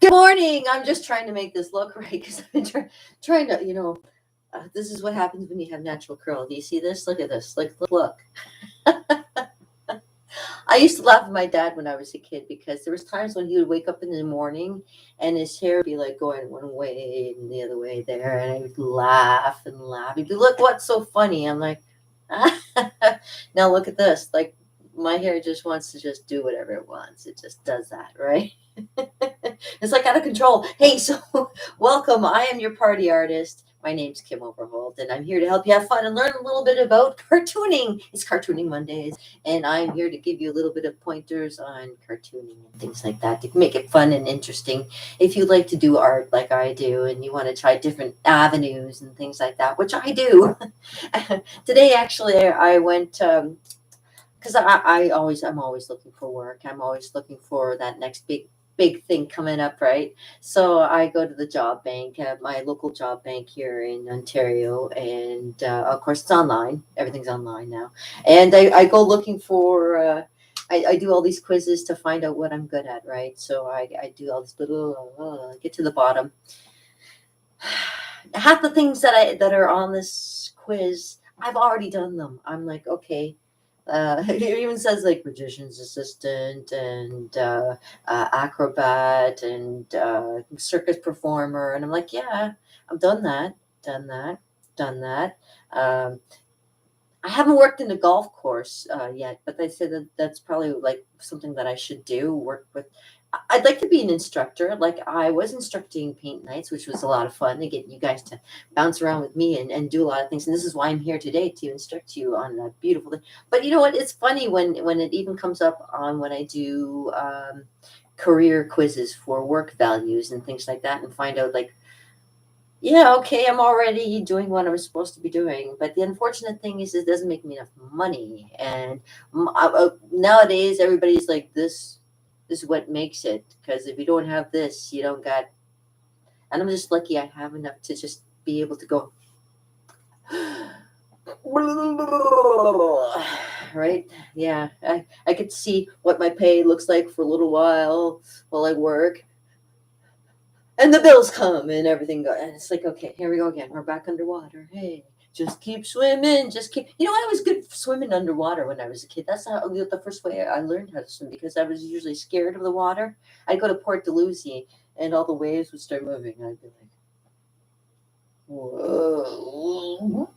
Good morning. I'm just trying to make this look right because I've been trying to, this is what happens when you have natural curl. Do you see this? Look at this. Look. I used to laugh at my dad when I was a kid because there was times when he would wake up in the morning and his hair would be like going one way and the other way there, and I would laugh and laugh. He'd be, look, what's so funny? I'm like, now look at this. Like my hair just wants to just do whatever it wants. It just does that, right? It's like out of control. Hey, so welcome. I am your party artist. My name's Kim Overholt, and I'm here to help you have fun and learn a little bit about cartooning. It's Cartooning Mondays, and I'm here to give you a little bit of pointers on cartooning and things like that to make it fun and interesting. If you like to do art like I do, and you want to try different avenues and things like that, which I do. Today, actually, I went. Because I'm always looking for work. I'm always looking for that next big thing coming up, right? So I go to the job bank, my local job bank here in Ontario, and of course it's online. Everything's online now, and I go looking for. I do all these quizzes to find out what I'm good at, right? So I do all this little get to the bottom. Half the things that are on this quiz, I've already done them. I'm like, okay. It even says like magician's assistant and acrobat and circus performer, and I'm like, yeah, I've done that, done that. I haven't worked in a golf course yet, but they said that's probably like something that I should do. Work with. I'd like to be an instructor. Like I was instructing paint nights, which was a lot of fun to get you guys to bounce around with me and do a lot of things. And this is why I'm here today, to instruct you on a beautiful thing. But you know what? It's funny when it even comes up on when I do career quizzes for work values and things like that, and find out like, yeah, okay, I'm already doing what I'm supposed to be doing. But the unfortunate thing is, it doesn't make me enough money. And nowadays, everybody's like, this is what makes it. Because if you don't have this, you don't got. And I'm just lucky I have enough to just be able to go. Right? Yeah. I could see what my pay looks like for a little while I work. And the bills come and everything goes. And it's like, okay, here we go again. We're back underwater. Hey, just keep swimming. Just keep. I was good swimming underwater when I was a kid. That's how the first way I learned how to swim, because I was usually scared of the water. I'd go to Port Dalhousie and all the waves would start moving. And I'd be like, whoa.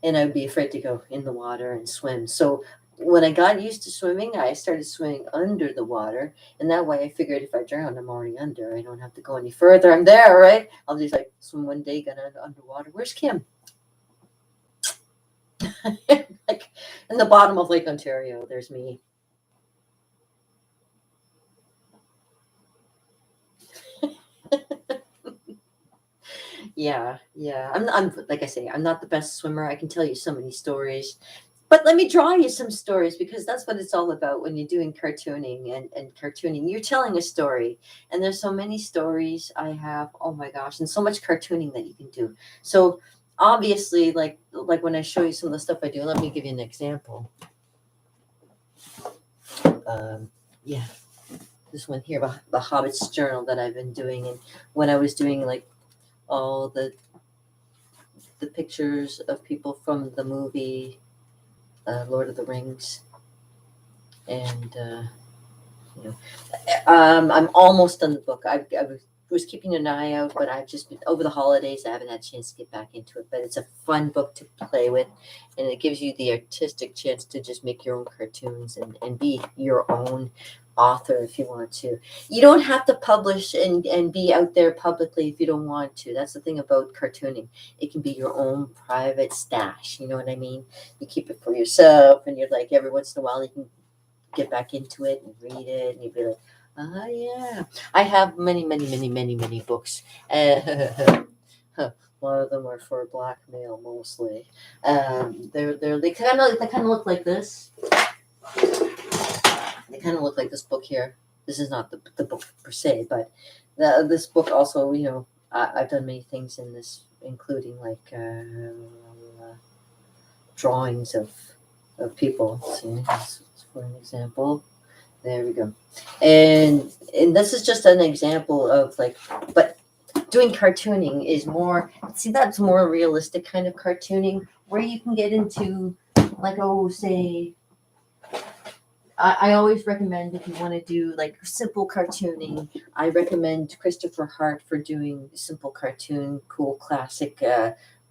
And I'd be afraid to go in the water and swim. So when I got used to swimming, I started swimming under the water. And that way I figured if I drown, I'm already under. I don't have to go any further. I'm there, right? I'll just like swim one day, get underwater. Where's Kim? Like in the bottom of Lake Ontario, there's me. Yeah. I'm like I say, I'm not the best swimmer. I can tell you so many stories. But let me draw you some stories, because that's what it's all about when you're doing cartooning and cartooning. You're telling a story. And there's so many stories I have. Oh my gosh. And so much cartooning that you can do. So obviously, like when I show you some of the stuff I do, let me give you an example. Yeah. This one here, the Hobbits Journal that I've been doing. And when I was doing like all the pictures of people from the movie Lord of the Rings, and I'm almost done the book. I was keeping an eye out, but I've just been over the holidays. I haven't had a chance to get back into it, but it's a fun book to play with, and it gives you the artistic chance to just make your own cartoons and be your own author if you want to. You don't have to publish and be out there publicly if you don't want to. That's the thing about cartooning. It can be your own private stash. You know what I mean? You keep it for yourself, and you're like, every once in a while you can get back into it and read it, and you'd be like, oh yeah. I have many books. A lot of them are for blackmail mostly. They kind of look like this. They kind of look like this book here. This is not the book per se, but this book also, I've done many things in this, including like drawings of people. See, for an example. There we go. And and this is just an example of like, but doing cartooning is more, see, that's more realistic kind of cartooning where you can get into like, oh, say, I always recommend if you want to do like simple cartooning, I recommend Christopher Hart for doing simple cartoon, cool classic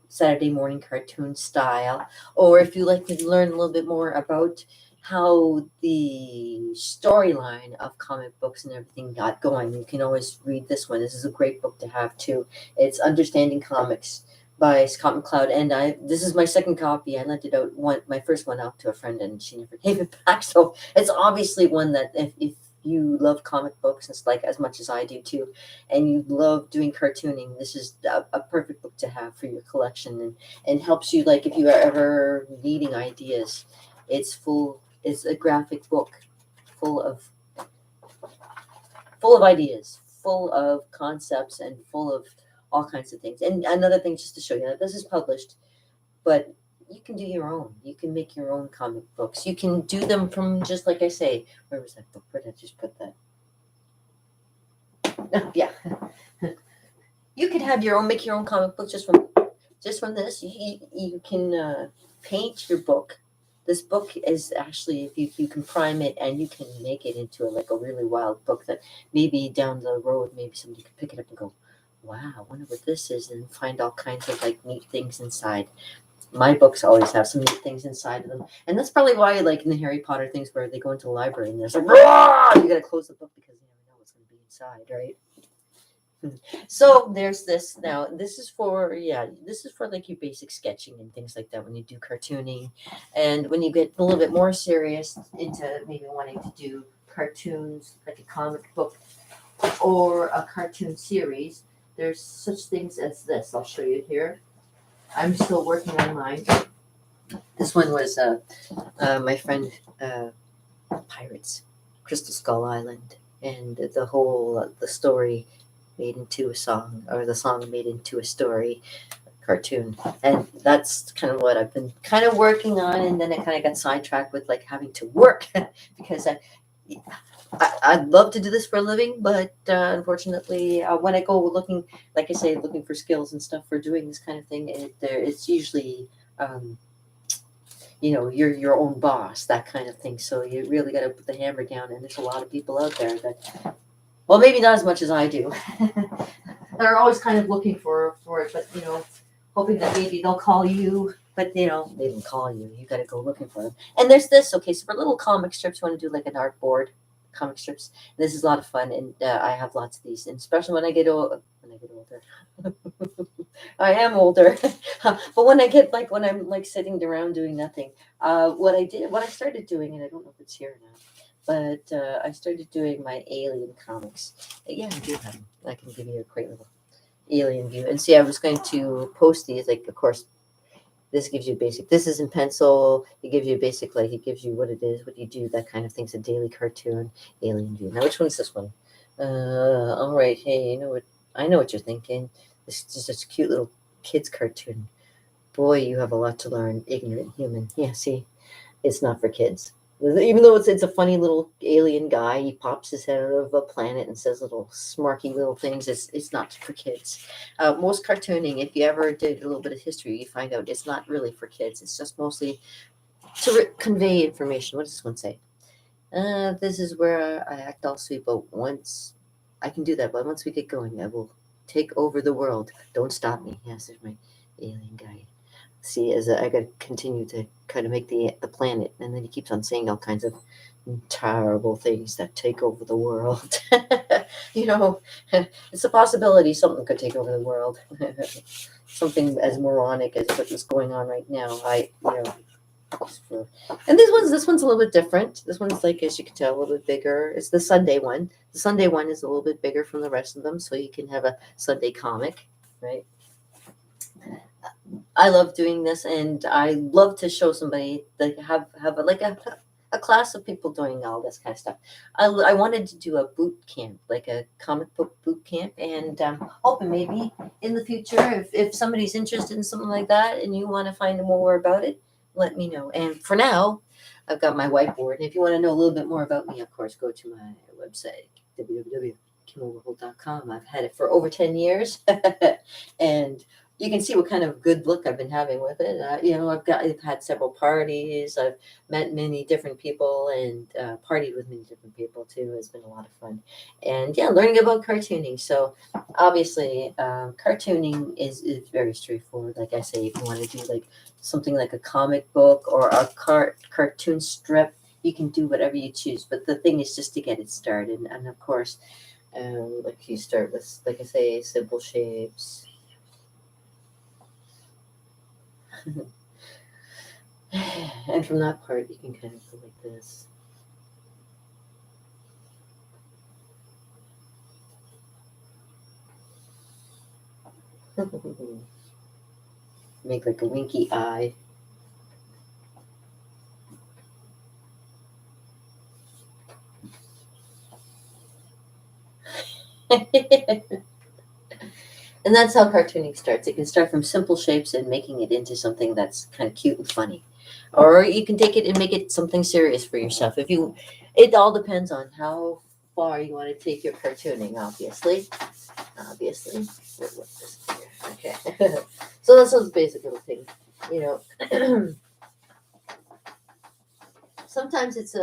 Saturday morning cartoon style. Or if you like to learn a little bit more about how the storyline of comic books and everything got going, you can always read this one. This is a great book to have too. It's Understanding Comics by Scott McCloud, and this is my second copy. I lent it out my first one out to a friend, and she never gave it back. So it's obviously one that if you love comic books, it's like as much as I do too, and you love doing cartooning, this is a perfect book to have for your collection, and helps you like if you are ever needing ideas. It's a graphic book full of ideas, full of concepts, and full of all kinds of things. And another thing, just to show you that this is published, but you can do your own. You can make your own comic books. You can do them from just like I say. Where was that book? Where did I just put that? Yeah, you could have your own, make your own comic book just from this. You can paint your book. This book is actually, if you can prime it and you can make it into like a really wild book that maybe down the road, maybe somebody could pick it up and go, wow, I wonder what this is, and find all kinds of like neat things inside. My books always have some neat things inside of them. And that's probably why, like in the Harry Potter things where they go into the library and there's like, "Rah!" You got to close the book because you never know what's going to be inside, right? So there's this now. This is for like your basic sketching and things like that when you do cartooning, and when you get a little bit more serious into maybe wanting to do cartoons like a comic book or a cartoon series. There's such things as this. I'll show you here. I'm still working on mine. This one was my friend Pirates, Crystal Skull Island, and the story made into a song, or the song made into a story cartoon. And that's kind of what I've been kind of working on, and then I kind of got sidetracked with like having to work because I'd love to do this for a living, but unfortunately, when I go looking, like I say, looking for skills and stuff for doing this kind of thing, it's usually, you're your own boss, that kind of thing. So you really got to put the hammer down. And there's a lot of people out there that, well, maybe not as much as I do. They're always kind of looking for it, but hoping that maybe they'll call you. But they don't call you. You got to go looking for them. And there's this. Okay, so for little comic strips, you want to do like an art board. Comic strips. This is a lot of fun, and I have lots of these. And especially when I get older, I am older. But when I'm like sitting around doing nothing, what I started doing, and I don't know if it's here now, but I started doing my alien comics. Yeah, I do have them. I can give you a great little alien view. And see, I was going to post these, like, of course. This gives you basic. This is in pencil. It gives you a basic, like it gives you what it is, what you do, that kind of thing's a daily cartoon, alien view. Now, which one's this one? All right. Hey, you know what? I know what you're thinking. This is just a cute little kids cartoon. Boy, you have a lot to learn, ignorant human. Yeah, see, it's not for kids. Even though it's a funny little alien guy, he pops his head out of a planet and says little smarky little things. It's not for kids. Most cartooning, if you ever did a little bit of history, you find out it's not really for kids. It's just mostly to convey information. What does this one say? This is where I act all sweet, but once I can do that, but once we get going, I will take over the world. Don't stop me. Yes, there's my alien guy. See, as I got to continue to kind of make the planet, and then he keeps on saying all kinds of terrible things that take over the world. It's a possibility something could take over the world. Something as moronic as what is going on right now. And this one's a little bit different. This one's like, as you can tell, a little bit bigger. It's the Sunday one. The Sunday one is a little bit bigger from the rest of them, so you can have a Sunday comic, right? I love doing this, and I love to show somebody that have a class of people doing all this kind of stuff. I wanted to do a boot camp, like a comic book boot camp, and hoping maybe in the future, if somebody's interested in something like that and you want to find more about it, let me know. And for now, I've got my whiteboard. And if you want to know a little bit more about me, of course, go to my website, www.kimoverholt.com. I've had it for over 10 years. And you can see what kind of good look I've been having with it. I've had several parties. I've met many different people and partied with many different people too. It's been a lot of fun. And yeah, learning about cartooning. So obviously, cartooning is very straightforward. Like I say, if you want to do like something like a comic book or a cartoon strip, you can do whatever you choose. But the thing is just to get it started. And of course, like you start with, like I say, simple shapes. And from that part, you can kind of go like this. Make like a winky eye. And that's how cartooning starts. It can start from simple shapes and making it into something that's kind of cute and funny. Or you can take it and make it something serious for yourself. It all depends on how far you want to take your cartooning, obviously. Obviously. Okay. So that's those basic little things. Sometimes it's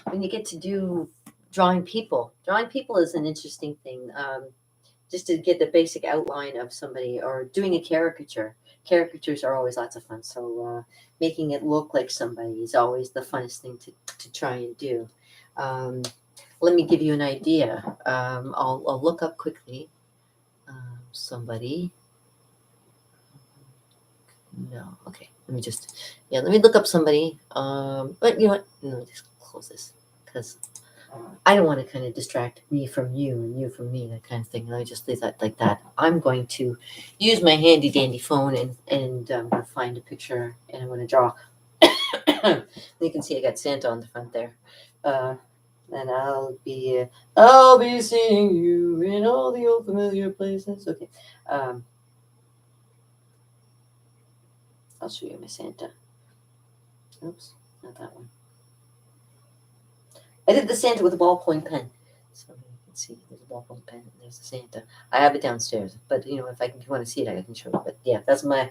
when you get to do drawing people. Drawing people is an interesting thing. Just to get the basic outline of somebody or doing a caricature. Caricatures are always lots of fun. So making it look like somebody is always the funnest thing to try and do. Let me give you an idea. I'll look up quickly somebody. No, okay. Let me look up somebody. But you know what? Let me just close this because I don't want to kind of distract me from you and you from me, that kind of thing. Let me just leave that like that. I'm going to use my handy dandy phone and find a picture and I'm going to draw. You can see I got Santa on the front there. And I'll be seeing you in all the old familiar places. Okay. I'll show you my Santa. Oops, not that one. I did the Santa with a ballpoint pen. So you can see there's a ballpoint pen and there's the Santa. I have it downstairs, but if you want to see it, I can show it. But yeah, that's my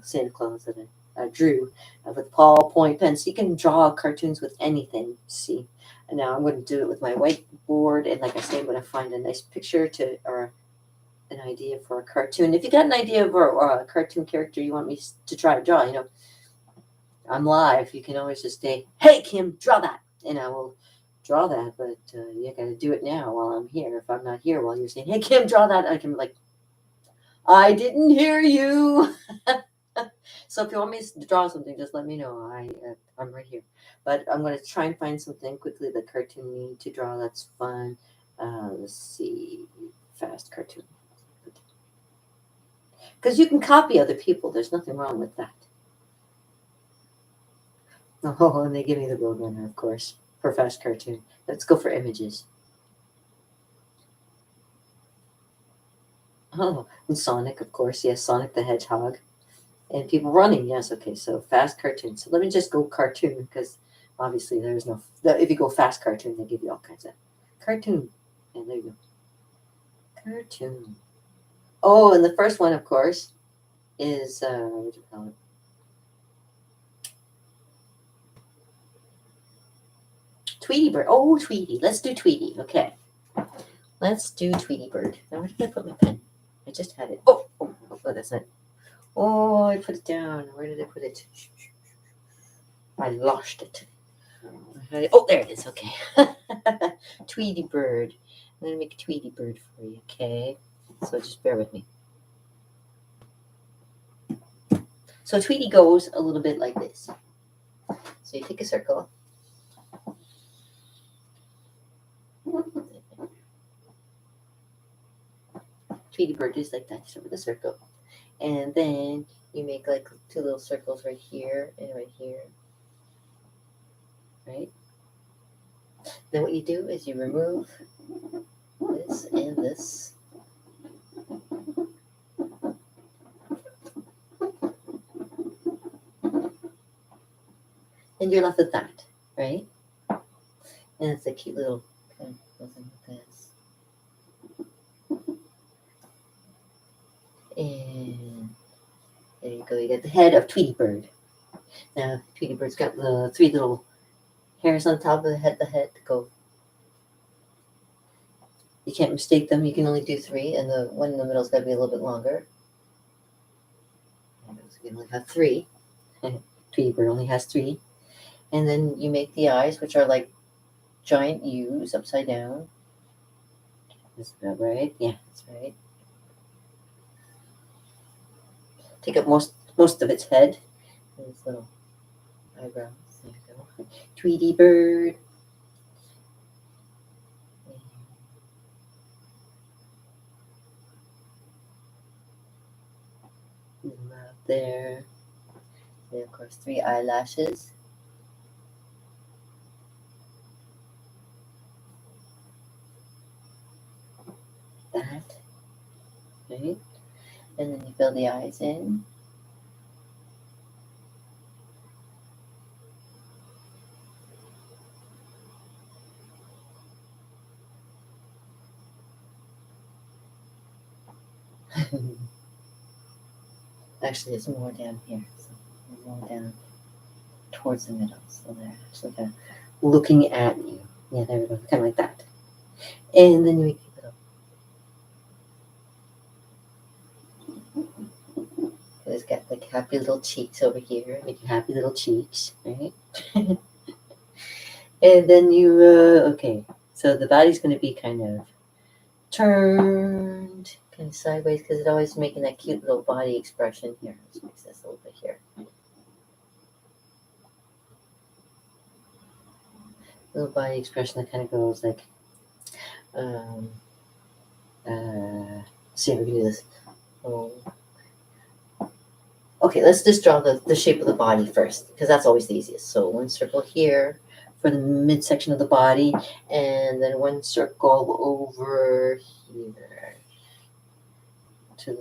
Santa Claus that I drew with ballpoint pen. So you can draw cartoons with anything. See, and now I'm going to do it with my whiteboard, and like I say, I'm going to find a nice picture or an idea for a cartoon. If you got an idea of a cartoon character you want me to try to draw, I'm live. You can always just say, "Hey, Kim, draw that," and I will draw that. But you got to do it now while I'm here. If I'm not here while you're saying, "Hey, Kim, draw that," I can be like, "I didn't hear you." So if you want me to draw something, just let me know. I'm right here. But I'm going to try and find something quickly that cartoon need to draw. That's fun. Let's see, fast cartoon. Because you can copy other people. There's nothing wrong with that. Oh, and they give me the Roadrunner, of course, for fast cartoon. Let's go for images. Oh, and Sonic, of course. Yes, Sonic the Hedgehog. And people running. Yes, okay. So fast cartoon. So let me just go cartoon because obviously there's no. If you go fast cartoon, they give you all kinds of cartoon. And there you go. Cartoon. Oh, and the first one, of course, is what do you call it? Tweety Bird. Oh, Tweety. Let's do Tweety. Okay. Let's do Tweety Bird. Now, where did I put my pen? I just had it. Oh, that's it. Oh, I put it down. Where did I put it? I lost it. Oh, there it is. Okay. Tweety Bird. I'm going to make a Tweety Bird for you, okay? So just bear with me. So Tweety goes a little bit like this. So you take a circle. Tweety Bird is like that, just over the circle. And then you make like two little circles right here and right here. Right? Then what you do is you remove this and this. And you're left with that, right? And it's a cute little kind of goes like this. And there you go. You get the head of Tweety Bird. Now, Tweety Bird's got the 3 little hairs on top of the head to go. You can't mistake them. You can only do 3, and the one in the middle's got to be a little bit longer. So you can only have 3. Tweety Bird only has 3. And then you make the eyes, which are like giant U's upside down. Is that right? Yeah, that's right. Take up most of its head. And its little eyebrows. There you go. Tweety Bird. The mouth there. And of course, 3 eyelashes. That. Right? And then you fill the eyes in. Actually, it's more down here. So more down towards the middle. So they're actually kind of looking at you. Yeah, there we go. Kind of like that. And then you keep it up. It's got like happy little cheeks over here. Make your happy little cheeks, right? And then you, okay. So the body's going to be kind of turned kind of sideways because it's always making that cute little body expression here. Let's mix this a little bit here. Little body expression that kind of goes like, see if we can do this. Oh. Okay, let's just draw the shape of the body first because that's always the easiest. So 1 circle here for the midsection of the body, and then 1 circle over here to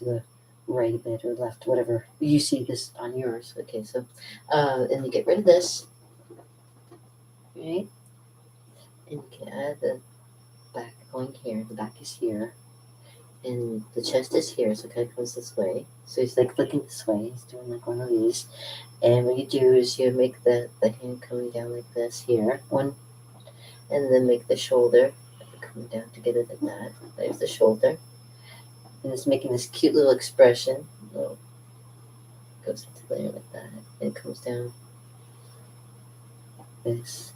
the right a bit or left, whatever you see this on yours. Okay, so and you get rid of this, right? And you can add the back going here. The back is here, and the chest is here, so it kind of goes this way. So he's like flicking this way. He's doing like one of these. And what you do is you make the hand coming down like this here, one, and then make the shoulder coming down together like that. There's the shoulder. And it's making this cute little expression. Oh, goes into there like that. And it comes down like this.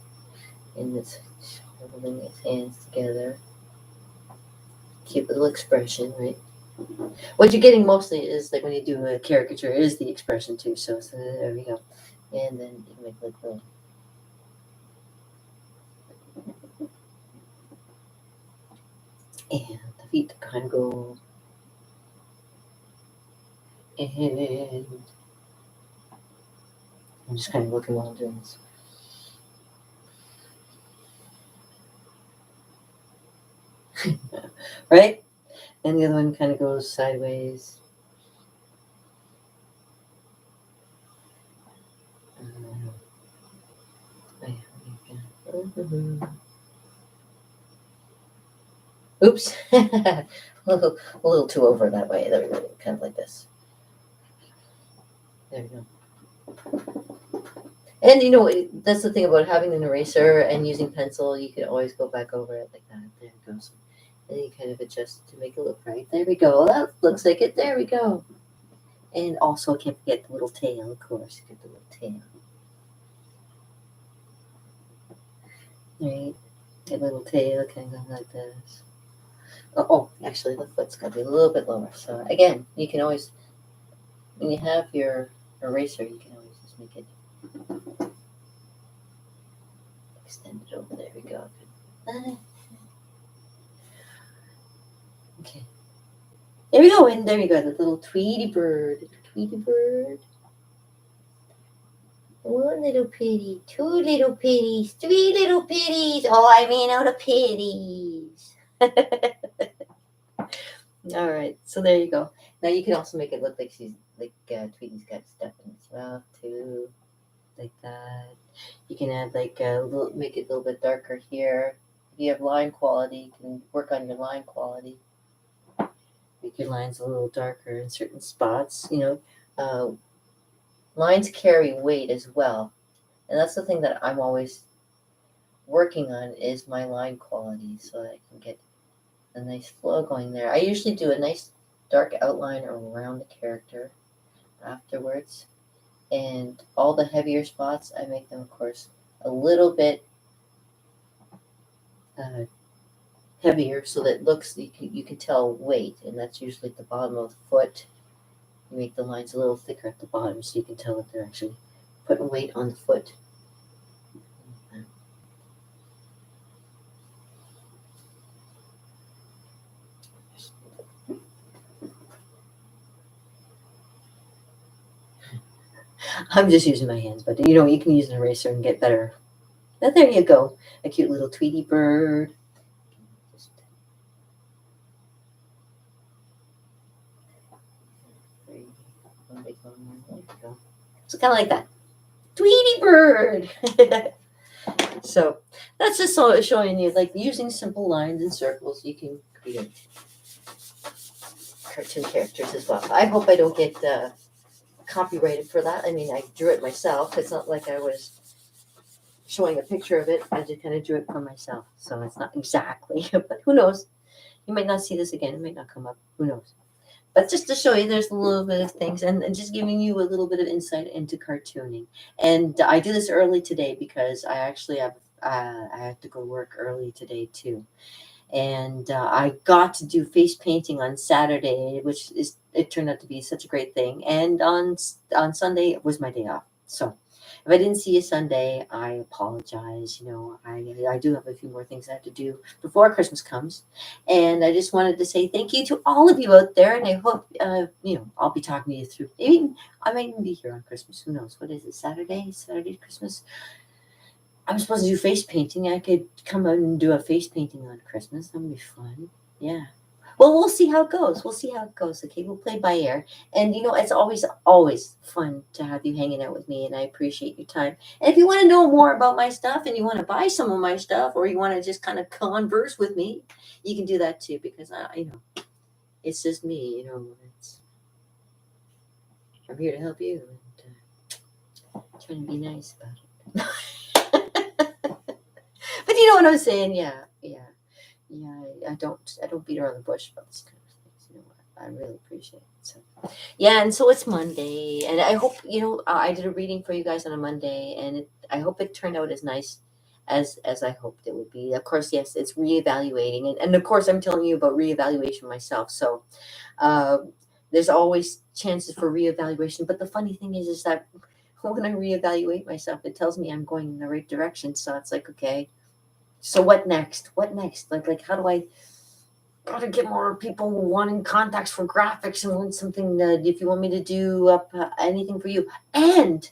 And it's holding its hands together. Cute little expression, right? What you're getting mostly is like when you do a caricature is the expression too. So there we go. And then you can make like little. And the feet kind of go. And I'm just kind of looking while I'm doing this. Right? And the other one kind of goes sideways. Oops. a little too over that way. There we go. Kind of like this. There we go. And you know, that's the thing about having an eraser and using pencil. You can always go back over it like that. There it goes. And you kind of adjust to make it look right. There we go. That looks like it. There we go. And also, can't forget the little tail, of course. Get the little tail. Right? Get a little tail kind of like this. Oh, actually, the foot's got to be a little bit lower. So, again, you can always, when you have your eraser, you can always just make it extend it over. There we go. Okay. There we go. And there we go. The little Tweety Bird. Tweety Bird. 1 little pitty, 2 little pitties, 3 little pitties. Oh, I ran out of pitties. All right, so there you go. Now you can also make it look like she's like Tweety's got stuff in his mouth too. like that. You can add like a little, make it a little bit darker here. If you have line quality, you can work on your line quality. Make your lines a little darker in certain spots. Uh, lines carry weight as well, and that's the thing that I'm always working on is my line quality, so that I can get a nice flow going there. I usually do a nice dark outline around the character afterwards, and all the heavier spots, I make them, of course, a little bit uh, heavier, so that it looks you can tell weight, and that's usually at the bottom of the foot. You make the lines a little thicker at the bottom, so you can tell that they're actually putting weight on the foot. I'm just using my hands, but you can use an eraser and get better. But there you go, a cute little Tweety Bird. So kind of like that, Tweety Bird. So that's just showing you, like, using simple lines and circles, you can create cartoon characters as well. I hope I don't get copyrighted for that. I mean, I drew it myself. It's not like I was showing a picture of it. I just kind of drew it for myself. So it's not exactly, but who knows? You might not see this again. It might not come up. Who knows? But just to show you, there's a little bit of things, and just giving you a little bit of insight into cartooning. And I do this early today because I actually have to go work early today too. And I got to do face painting on Saturday, which it turned out to be such a great thing. And on Sunday it was my day off. So if I didn't see you Sunday, I apologize. I do have a few more things I have to do before Christmas comes, and I just wanted to say thank you to all of you out there. And I hope I'll be talking to you through. Maybe I might even be here on Christmas. Who knows? What is it? Saturday, Christmas. I'm supposed to do face painting. I could come out and do a face painting on Christmas. That would be fun. Yeah. Well, we'll see how it goes. Okay, we'll play by ear. And it's always fun to have you hanging out with me, and I appreciate your time. And if you want to know more about my stuff, and you want to buy some of my stuff, or you want to just kind of converse with me, you can do that too. Because it's just me. I'm here to help you, and trying to be nice about it. But you know what I'm saying? Yeah. I don't beat around the bush about this kind of things. I really appreciate it. So, yeah, and so it's Monday, and I hope I did a reading for you guys on a Monday, and I hope it turned out as nice as I hoped it would be. Of course, yes, it's reevaluating, and of course, I'm telling you about reevaluation myself. So, there's always chances for reevaluation. But the funny thing is that when I reevaluate myself, it tells me I'm going in the right direction. So it's like, okay. So what next? Like how do I gotta get more people wanting contacts for graphics and want something that if you want me to do up anything for you, and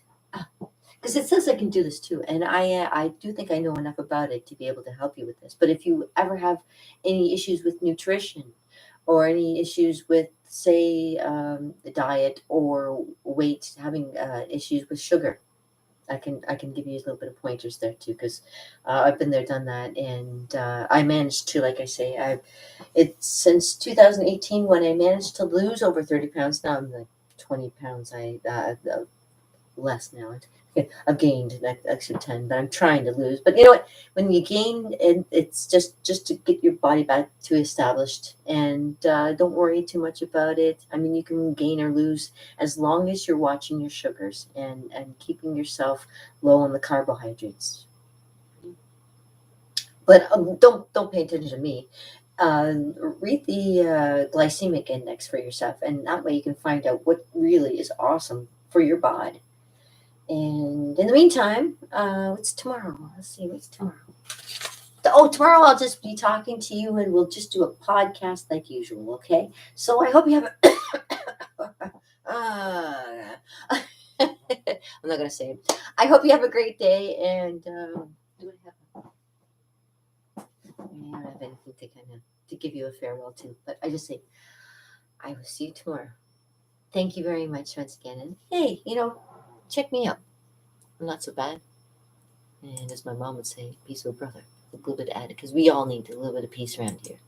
because it says I can do this too, and I do think I know enough about it to be able to help you with this. But if you ever have any issues with nutrition or any issues with, say, the diet or weight, having issues with sugar, I can give you a little bit of pointers there too, because I've been there, done that, and I managed to, like I say, it's since 2018 when I managed to lose over 30 pounds. Now I'm like 20 pounds. Less now. I've gained actually 10, but I'm trying to lose. But you know what? When you gain, it's just to get your body back to established, and don't worry too much about it. I mean, you can gain or lose as long as you're watching your sugars and keeping yourself low on the carbohydrates. But don't pay attention to me. Read the glycemic index for yourself, and that way you can find out what really is awesome for your body. And in the meantime, what's tomorrow? Let's see, what's tomorrow? Oh, tomorrow I'll just be talking to you, and we'll just do a podcast like usual, okay? So I hope you have I'm not going to say it. I hope you have a great day, and do I don't have anything to to give you a farewell to, but I just say, I will see you tomorrow. Thank you very much once again, and hey, check me out. Not so bad. And as my mom would say, peace of a brother. A little bit added, because we all need a little bit of peace around here.